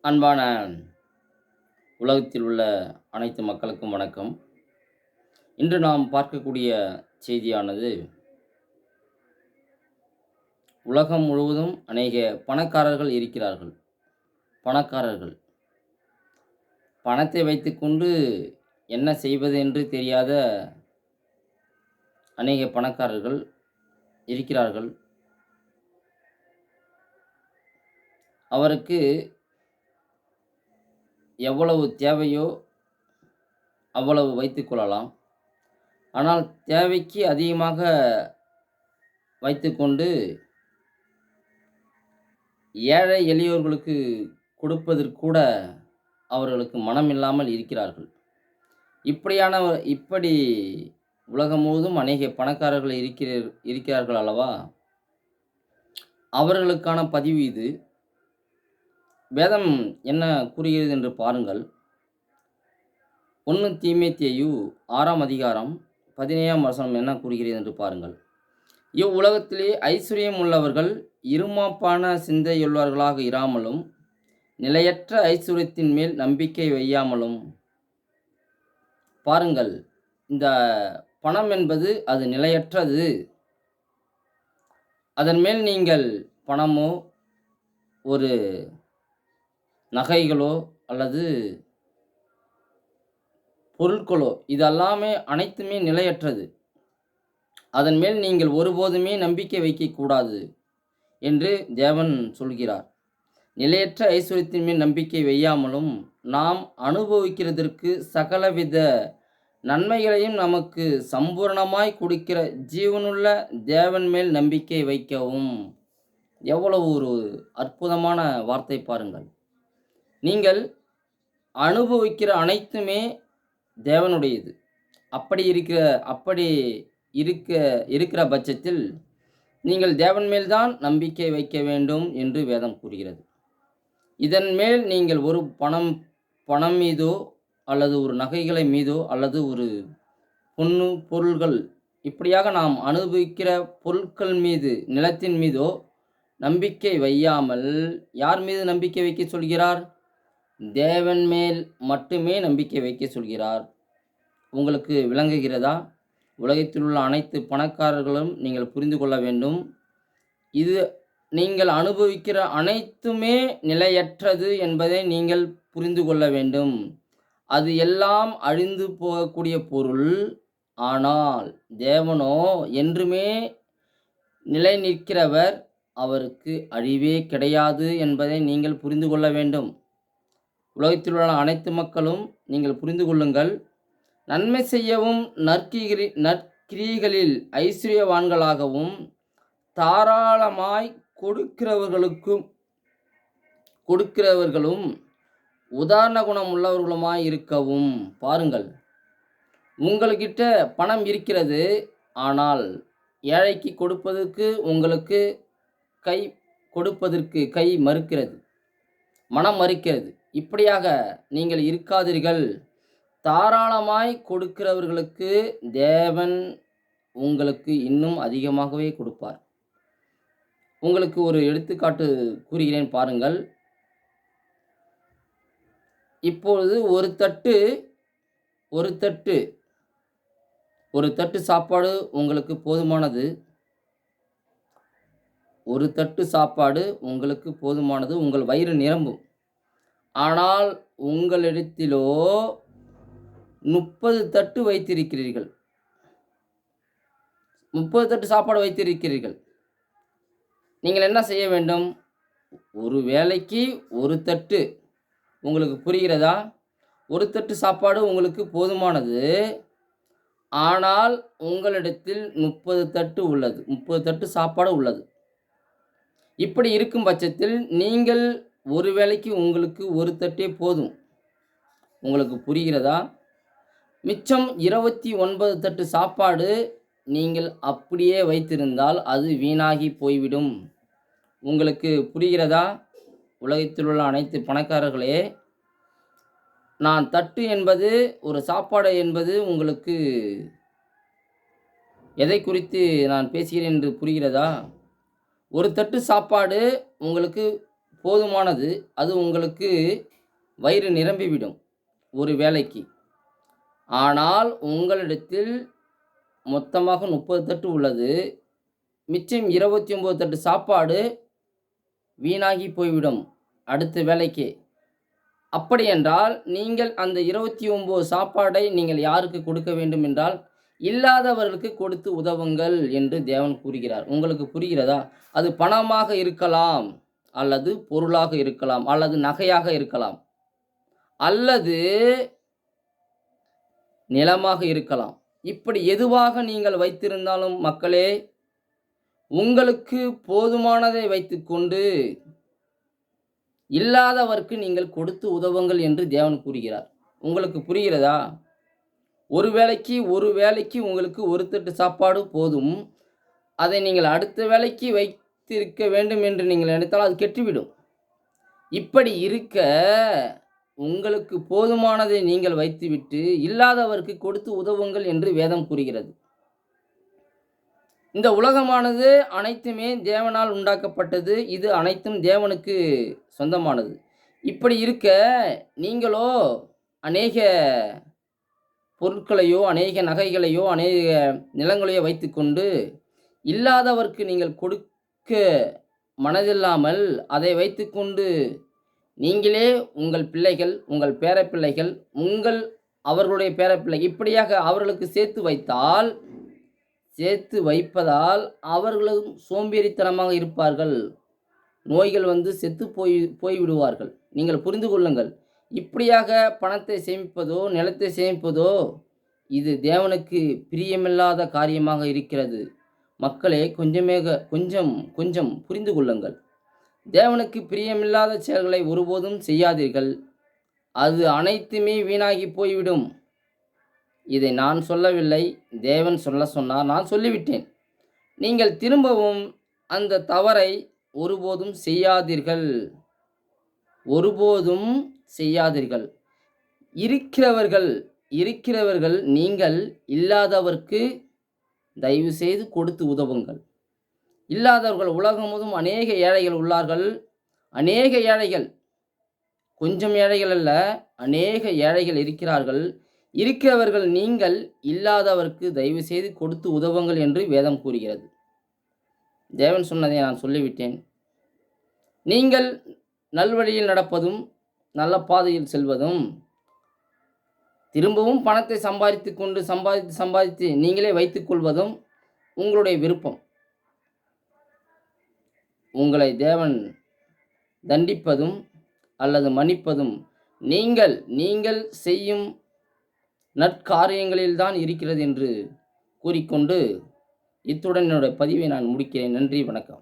அன்பான உலகத்தில் உள்ள அனைத்து மக்களுக்கும் வணக்கம். இன்று நாம் பார்க்கக்கூடிய செய்தியானது, உலகம் முழுவதும் அநேக பணக்காரர்கள் இருக்கிறார்கள். பணக்காரர்கள் பணத்தை வைத்துக்கொண்டு என்ன செய்வது என்று தெரியாத அநேக பணக்காரர்கள் இருக்கிறார்கள். அவருக்கு எவ்வளவு தேவையோ அவ்வளவு வைத்துக்கொள்ளலாம். ஆனால் தேவைக்கு அதிகமாக வைத்துக்கொண்டு ஏழை எளியோர்களுக்கு கொடுப்பதற்கு கூட அவர்களுக்கு மனம் இல்லாமல் இருக்கிறார்கள். இப்படி உலகம் முழுவதும் அநேக பணக்காரர்கள் இருக்கிறார்கள் அல்லவா? அவர்களுக்கான பதிவு இது. வேதம் என்ன கூறுகிறது என்று பாருங்கள். 1 தீமோத்தேயு 6ஆம் அதிகாரம் 17ஆம் வசனம் என்ன கூறுகிறது என்று பாருங்கள். இவ்வுலகத்திலே ஐசுரியம் உள்ளவர்கள் இருமாப்பான சிந்தையுள்ளவர்களாக இராமலும், நிலையற்ற ஐசுரியத்தின் மேல் நம்பிக்கை வையாமலும். பாருங்கள், இந்த பணம் என்பது அது நிலையற்றது. அதன் மேல் நீங்கள் பணமோ ஒரு நகைகளோ அல்லது பொருட்களோ இதெல்லாமே அனைத்துமே நிலையற்றது. அதன் மேல் நீங்கள் ஒருபோதுமே நம்பிக்கை வைக்கக்கூடாது என்று தேவன் சொல்கிறார். நிலையற்ற ஐஸ்வர்யத்தின் மேல் நம்பிக்கை வையாமலும், நாம் அனுபவிக்கிறதற்கு சகலவித நன்மைகளையும் நமக்கு சம்பூரணமாய் கொடுக்கிற ஜீவனுள்ள தேவன் மேல் நம்பிக்கை வைக்கவும். எவ்வளவு ஒரு அற்புதமான வார்த்தை பாருங்கள். நீங்கள் அனுபவிக்கிற அனைத்துமே தேவனுடையது. அப்படி இருக்கிற பட்சத்தில் நீங்கள் தேவன் மேல்தான் நம்பிக்கை வைக்க வேண்டும் என்று வேதம் கூறுகிறது. இதன் மேல் நீங்கள் ஒரு பணம் மீதோ அல்லது ஒரு நகைகளை மீதோ அல்லது ஒரு பொருள்கள் இப்படியாக நாம் அனுபவிக்கிற பொருட்கள் மீது, நிலத்தின் மீதோ நம்பிக்கை வையாமல் யார் மீது நம்பிக்கை வைக்க சொல்கிறார்? தேவன் மேல் மட்டுமே நம்பிக்கை வைக்க சொல்கிறார். உங்களுக்கு விளங்குகிறதா? உலகத்தில் உள்ள அனைத்து பணக்காரர்களும் நீங்கள் புரிந்து கொள்ள வேண்டும். இது நீங்கள் அனுபவிக்கிற அனைத்துமே நிலையற்றது என்பதை நீங்கள் புரிந்து கொள்ள வேண்டும். அது எல்லாம் அழிந்து போகக்கூடிய பொருள். ஆனால் தேவனோ என்றுமே நிலை நிற்கிறவர். அவருக்கு அழிவே கிடையாது என்பதை நீங்கள் புரிந்து கொள்ள வேண்டும். உலகத்தில் உள்ள அனைத்து மக்களும் நீங்கள் புரிந்து கொள்ளுங்கள். நன்மை செய்யவும் நற்கிரிகளில் ஐஸ்வர்யவான்களாகவும் தாராளமாய் கொடுக்கிறவர்களும் உதாரண குணம் உள்ளவர்களுமாய் இருக்கவும். பாருங்கள், உங்கள்கிட்ட பணம் இருக்கிறது, ஆனால் ஏழைக்கு கொடுப்பதற்கு கை மறுக்கிறது, மனம் மறுக்கிறது. இப்படியாக நீங்கள் இருக்காதீர்கள். தாராளமாய் கொடுக்கிறவர்களுக்கு தேவன் உங்களுக்கு இன்னும் அதிகமாகவே கொடுப்பார். உங்களுக்கு ஒரு எடுத்துக்காட்டு கூறுகிறேன் பாருங்கள். இப்பொழுது ஒரு தட்டு சாப்பாடு உங்களுக்கு போதுமானது. ஒரு தட்டு சாப்பாடு உங்களுக்கு போதுமானது, உங்கள் வயிறு நிரம்பும். ஆனால் உங்களிடத்திலோ 30 தட்டு வைத்திருக்கிறீர்கள். 30 தட்டு சாப்பாடு வைத்திருக்கிறீர்கள். நீங்கள் என்ன செய்ய வேண்டும்? ஒரு வேளைக்கு ஒரு தட்டு. உங்களுக்கு புரிகிறதா? ஒரு தட்டு சாப்பாடு உங்களுக்கு போதுமானது. ஆனால் உங்களிடத்தில் 30 தட்டு உள்ளது. 30 தட்டு சாப்பாடு உள்ளது. இப்படி இருக்கும் பட்சத்தில் நீங்கள் ஒரு வேளைக்கு உங்களுக்கு ஒரு தட்டே போதும். உங்களுக்கு புரிகிறதா? மிச்சம் 29 தட்டு சாப்பாடு நீங்கள் அப்படியே வைத்திருந்தால் அது வீணாகி போய்விடும். உங்களுக்கு புரிகிறதா? உலகத்தில் உள்ள அனைத்து பணக்காரர்களே, நான் தட்டு என்பது, ஒரு சாப்பாடு என்பது உங்களுக்கு எதை குறித்து நான் பேசுகிறேன் என்று புரிகிறதா? ஒரு தட்டு சாப்பாடு உங்களுக்கு போதுமானது. அது உங்களுக்கு வயிறு நிரம்பிவிடும் ஒரு வேளைக்கு. ஆனால் உங்களிடத்தில் மொத்தமாக 30 தட்டு உள்ளது. மிச்சம் 29 தட்டு சாப்பாடு வீணாகி போய்விடும் அடுத்த வேளைக்கே. அப்படியென்றால் நீங்கள் அந்த 29 சாப்பாடை நீங்கள் யாருக்கு கொடுக்க வேண்டும் என்றால், இல்லாதவர்களுக்கு கொடுத்து உதவுங்கள் என்று தேவன் கூறுகிறார். உங்களுக்கு புரிகிறதா? அது பணமாக இருக்கலாம், அல்லது பொருளாக இருக்கலாம், அல்லது நகையாக இருக்கலாம், அல்லது நிலமாக இருக்கலாம். இப்படி எதுவாக நீங்கள் வைத்திருந்தாலும் மக்களே, உங்களுக்கு போதுமானதை வைத்துக்கொண்டு இல்லாதவர்க்கு நீங்கள் கொடுத்து உதவுங்கள் என்று தேவன் கூறுகிறார். உங்களுக்கு புரிகிறதா? ஒரு வேளைக்கு உங்களுக்கு ஒரு தட்டு சாப்பாடு போதும். அதை நீங்கள் அடுத்த வேளைக்கு வைத்திருக்க வேண்டும் என்று நீங்கள் நினைத்தால் அது கெட்டுவிடும். இப்படி இருக்க உங்களுக்கு போதுமானதை நீங்கள் வைத்துவிட்டு இல்லாதவர்க்கு கொடுத்து உதவுங்கள் என்று வேதம் கூறுகிறது. இந்த உலகமானது அனைத்துமே தேவனால் உண்டாக்கப்பட்டது. இது அனைத்தும் தேவனுக்கு சொந்தமானது. இப்படி இருக்க நீங்களோ அநேக பொருட்களையோ, அநேக நகைகளையோ, அநேக நிலங்களையோ வைத்துக்கொண்டு இல்லாதவர்க்கு நீங்கள் கொடுக்க மனதில்லாமல் அதை வைத்துக்கொண்டு நீங்களே உங்கள் பிள்ளைகள், உங்கள் பேரப்பிள்ளைகள், அவர்களுடைய பேரப்பிள்ளை இப்படியாக அவர்களுக்கு சேர்த்து வைப்பதால் அவர்களும் சோம்பேறித்தனமாக இருப்பார்கள். நோய்கள் வந்து செத்து போய்விடுவார்கள். நீங்கள் புரிந்து கொள்ளுங்கள். இப்படியாக பணத்தை சேமிப்பதோ, நிலத்தை சேமிப்பதோ இது தேவனுக்கு பிரியமில்லாத காரியமாக இருக்கிறது. மக்களே, கொஞ்சம் புரிந்து கொள்ளுங்கள். தேவனுக்கு பிரியமில்லாத செயல்களை ஒருபோதும் செய்யாதீர்கள். அது அனைத்துமே வீணாகி போய்விடும். இதை நான் சொல்லவில்லை, தேவன் சொன்னார், நான் சொல்லிவிட்டேன். நீங்கள் திரும்பவும் அந்த தவறை ஒருபோதும் செய்யாதீர்கள். இருக்கிறவர்கள் நீங்கள் இல்லாதவர்க்கு தயவு செய்து கொடுத்து உதவுங்கள். இல்லாதவர்கள் உலகம் முழுவதும் அநேக ஏழைகள் உள்ளார்கள். அநேக ஏழைகள், கொஞ்சம் ஏழைகள் அல்ல, அநேக ஏழைகள் இருக்கிறார்கள். இருக்கிறவர்கள் நீங்கள் இல்லாதவர்க்கு தயவு செய்து கொடுத்து உதவுங்கள் என்று வேதம் கூறுகிறது. தேவன் சொன்னதை நான் சொல்லிவிட்டேன். நீங்கள் நல்வழியில் நடப்பதும், நல்ல பாதையில் செல்வதும், திரும்பவும் பணத்தை சம்பாதித்து நீங்களே வைத்துக் கொள்வதும் உங்களுடைய விருப்பம். உங்களை தேவன் தண்டிப்பதும் அல்லது மன்னிப்பதும் நீங்கள் செய்யும் நற்காரியங்களில்தான் இருக்கிறது என்று கூறிக்கொண்டு இத்துடன் என்னுடைய பதிவை நான் முடிக்கிறேன். நன்றி, வணக்கம்.